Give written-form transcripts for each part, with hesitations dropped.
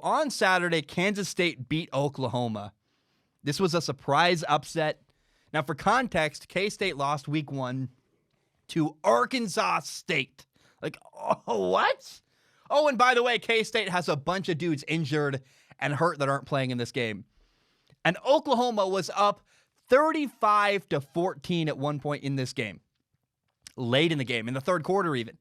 On Saturday, Kansas State beat Oklahoma. This was a surprise upset. Now, for context, K-State lost week 1 to Arkansas State. Like, oh, what? Oh, and by the way, K-State has a bunch of dudes injured and hurt that aren't playing in this game. And Oklahoma was up 35-14 at one point in this game. Late in the game, in the third quarter even.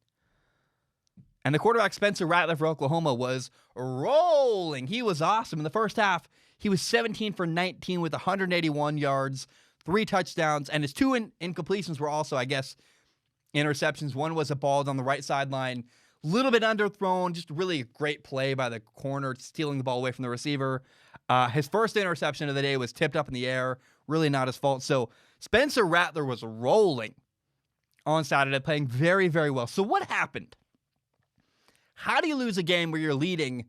And the quarterback, Spencer Rattler for Oklahoma, was rolling. He was awesome. In the first half, he was 17 for 19 with 181 yards, 3 touchdowns, and his 2 incompletions were also, I guess, interceptions. One was a ball down the right sideline, a little bit underthrown, just really a great play by the corner, stealing the ball away from the receiver. His first interception of the day was tipped up in the air, really not his fault. So Spencer Rattler was rolling on Saturday, playing very, very well. So what happened? How do you lose a game where you're leading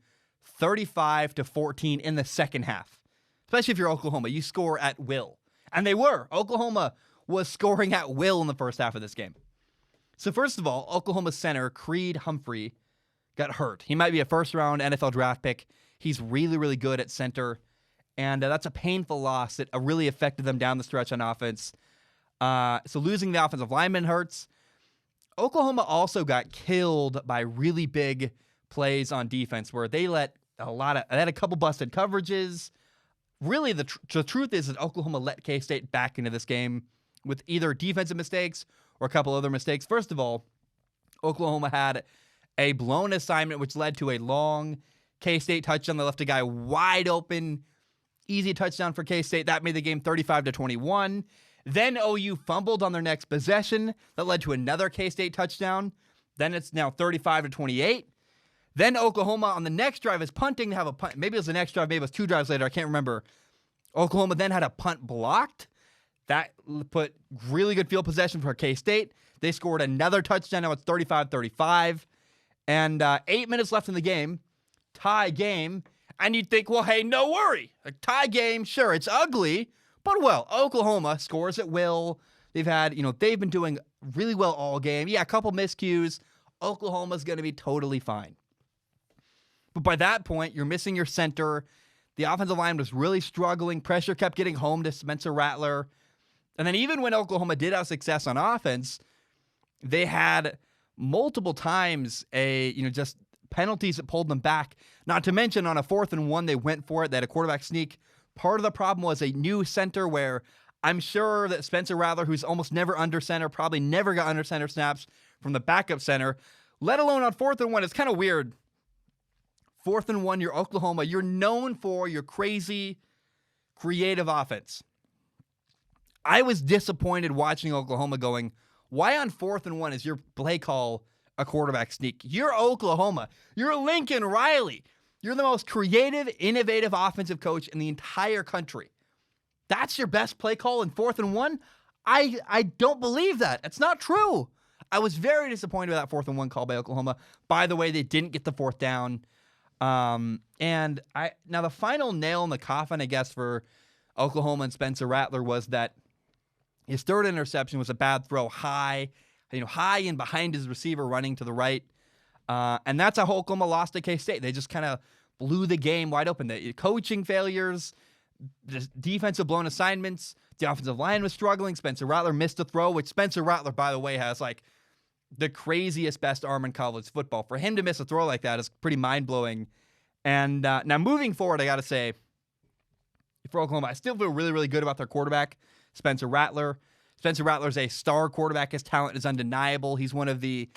35-14 in the second half? Especially if you're Oklahoma. You score at will. And they were. Oklahoma was scoring at will in the first half of this game. So first of all, Oklahoma center Creed Humphrey got hurt. He might be a first-round NFL draft pick. He's really, really good at center. And that's a painful loss that really affected them down the stretch on offense. So losing the offensive lineman hurts. Oklahoma also got killed by really big plays on defense where they let they had a couple busted coverages. Really, the truth is that Oklahoma let K-State back into this game with either defensive mistakes or a couple other mistakes. First of all, Oklahoma had a blown assignment which led to a long K-State touchdown that left a guy wide open. Easy touchdown for K-State. That made the game 35-21. Then OU fumbled on their next possession. That led to another K-State touchdown. Then it's now 35-28. Then Oklahoma on the next drive is punting to have a punt. Maybe it was the next drive. Maybe it was 2 drives later. I can't remember. Oklahoma then had a punt blocked. That put really good field possession for K-State. They scored another touchdown. Now it's 35-35. And 8 minutes left in the game. Tie game. And you'd think, well, hey, no worry. A tie game, sure, it's ugly. But, well, Oklahoma scores at will. They've been doing really well all game. Yeah, a couple miscues. Oklahoma's going to be totally fine. But by that point, you're missing your center. The offensive line was really struggling. Pressure kept getting home to Spencer Rattler. And then even when Oklahoma did have success on offense, they had multiple times just penalties that pulled them back. Not to mention on a 4th and 1, they went for it. They had a quarterback sneak. Part of the problem was a new center where I'm sure that Spencer Rattler, who's almost never under center, probably never got under center snaps from the backup center, let alone on 4th and 1. It's kind of weird. 4th and 1, you're Oklahoma. You're known for your crazy, creative offense. I was disappointed watching Oklahoma going, why on 4th and 1 is your play call a quarterback sneak? You're Oklahoma. You're Lincoln Riley. You're the most creative, innovative offensive coach in the entire country. That's your best play call in 4th and 1? I don't believe that. It's not true. I was very disappointed with that 4th and 1 call by Oklahoma. By the way, they didn't get the 4th down. Now the final nail in the coffin, I guess, for Oklahoma and Spencer Rattler was that his 3rd interception was a bad throw high and behind his receiver running to the right. And that's how Oklahoma lost to K-State. They just kind of blew the game wide open. The coaching failures, the defensive blown assignments, the offensive line was struggling. Spencer Rattler missed a throw, which Spencer Rattler, by the way, has like the craziest best arm in college football. For him to miss a throw like that is pretty mind-blowing. And now moving forward, I got to say, for Oklahoma, I still feel really, really good about their quarterback, Spencer Rattler. Spencer Rattler is a star quarterback. His talent is undeniable. He's one of the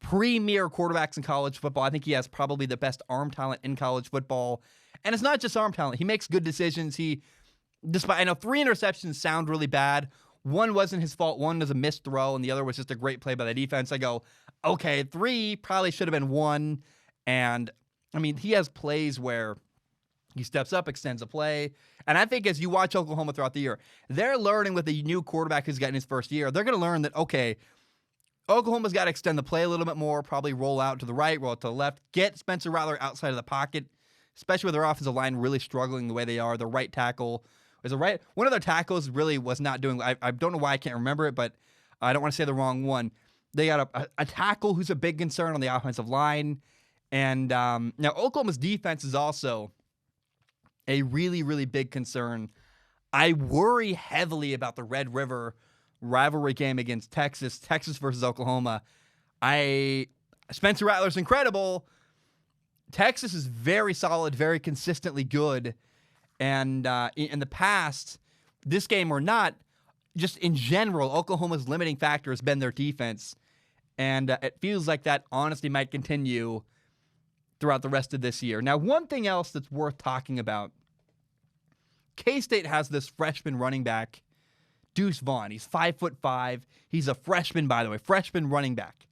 premier quarterbacks in college football. I think he has probably the best arm talent in college football. And it's not just arm talent. He makes good decisions. I know 3 interceptions sound really bad. One wasn't his fault. One was a missed throw, and the other was just a great play by the defense. I go, okay, 3 probably should have been 1. And, I mean, he has plays where he steps up, extends a play. And I think as you watch Oklahoma throughout the year, they're learning with the new quarterback who's gotten his first year. They're going to learn that, okay, Oklahoma's got to extend the play a little bit more, probably roll out to the right, roll out to the left, get Spencer Rattler outside of the pocket, especially with their offensive line really struggling the way they are. The right tackle one of their tackles really was not doing. I don't know why I can't remember it, but I don't want to say the wrong one. They got a tackle who's a big concern on the offensive line, And now Oklahoma's defense is also a really, really big concern. I worry heavily about the Red River rivalry game against Texas versus Oklahoma. Spencer Rattler's incredible. Texas is very solid, very consistently good. And in the past, this game or not, just in general, Oklahoma's limiting factor has been their defense. And it feels like that honestly might continue throughout the rest of this year. Now, one thing else that's worth talking about, K-State has this freshman running back, Deuce Vaughn. He's 5'5". He's a freshman, by the way, freshman running back.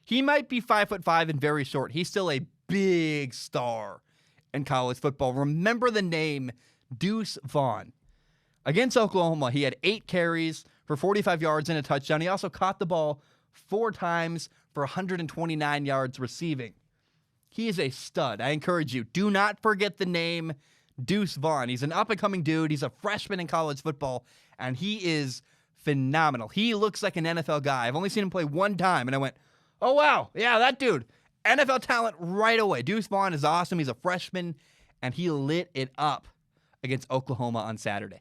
He might be 5'5" and very short. He's still a big star in college football. Remember the name Deuce Vaughn. Against Oklahoma, he had 8 carries for 45 yards and a touchdown. He also caught the ball 4 times for 129 yards receiving. He is a stud. I encourage you, do not forget the name Deuce Vaughn. He's an up-and-coming dude. He's a freshman in college football, and he is phenomenal. He looks like an NFL guy. I've only seen him play one time, and I went, oh, wow, yeah, that dude. NFL talent right away. Deuce Vaughn is awesome. He's a freshman, and he lit it up against Oklahoma on Saturday.